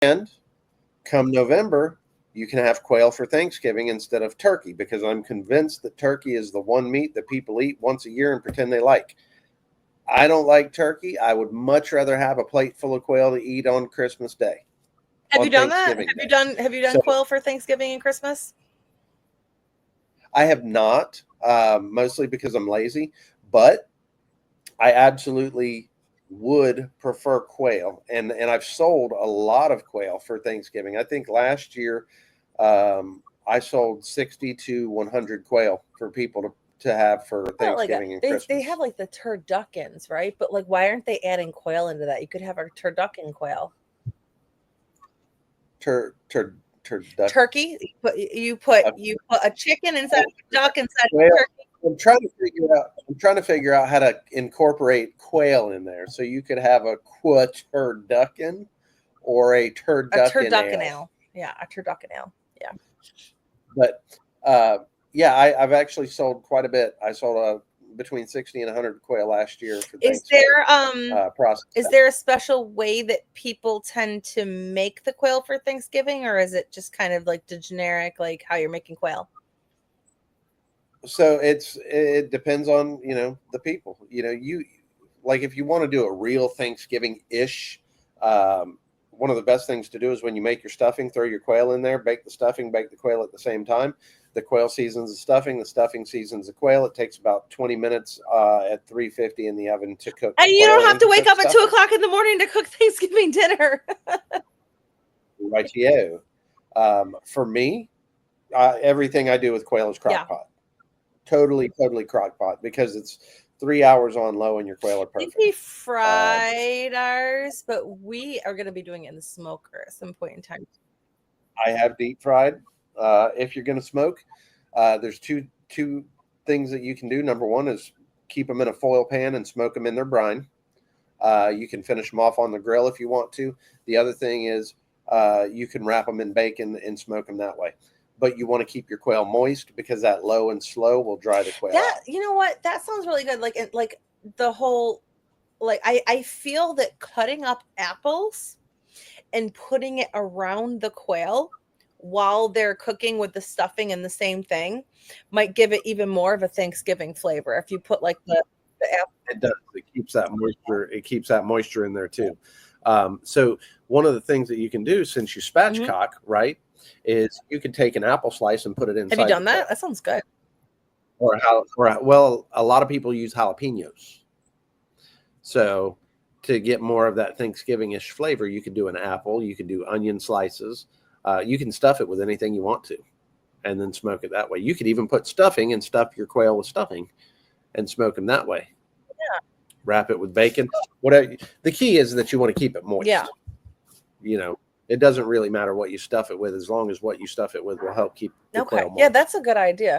And come November, you can have quail for Thanksgiving instead of turkey, because I'm convinced that turkey is the one meat that people eat once a year and pretend they like. I don't like turkey. I would much rather have a plate full of quail to eat on Christmas Day. Have you done that? Thanksgiving Day. Have you done quail for Thanksgiving and Christmas? I have not, mostly because I'm lazy, but I absolutely would prefer quail, and I've sold a lot of quail for Thanksgiving. I think last year I sold 60 to 100 quail for people to have for Thanksgiving and Christmas. They have like the turduckens, right? But like, why aren't they adding quail into that? You could have a turducken quail. Turkey. You put a chicken inside a duck inside a turkey. I'm trying to figure out how to incorporate quail in there. So you could have a turducken or a turducken ale. Yeah, a turducken ale. Yeah. But yeah, I've actually sold quite a bit. I sold between 60 and 100 quail last year. For is there a special way that people tend to make the quail for Thanksgiving, or is it just kind of like the generic, like how you're making quail? So it depends on, the people, you like, if you want to do a real Thanksgiving-ish, one of the best things to do is when you make your stuffing, throw your quail in there, bake the stuffing, bake the quail at the same time. The quail seasons the stuffing seasons the quail. It takes about 20 minutes at 350 in the oven to cook. And you don't have to wake up at 2 o'clock in the morning to cook Thanksgiving dinner. Rightio. For me, everything I do with quail is crock pot. Totally crock pot, because it's 3 hours on low and your quail are perfect. We fried ours, but we are going to be doing it in the smoker at some point in time. I have deep fried. If you're going to smoke, there's two things that you can do. Number one is keep them in a foil pan and smoke them in their brine. You can finish them off on the grill if you want to. The other thing is you can wrap them in bacon and smoke them that way. But you want to keep your quail moist, because that low and slow will dry the quail out. You know what? That sounds really good. Like the whole, like I feel that cutting up apples and putting it around the quail while they're cooking with the stuffing and the same thing might give it even more of a Thanksgiving flavor. If you put like the apple. It does. It keeps that moisture. It keeps that moisture in there too. So one of the things that you can do, since you spatchcock, right, is you can take an apple slice and put it inside. Have you done that? That sounds good. Well, a lot of people use jalapenos. So to get more of that Thanksgiving-ish flavor, you could do an apple. You can do onion slices. You can stuff it with anything you want to, and then smoke it that way. You could even put stuffing and stuff your quail with stuffing and smoke them that way. Yeah. Wrap it with bacon. Whatever. The key is that you want to keep it moist. Yeah. It doesn't really matter what you stuff it with, as long as what you stuff it with will help keep the quail moist. Yeah, that's a good idea.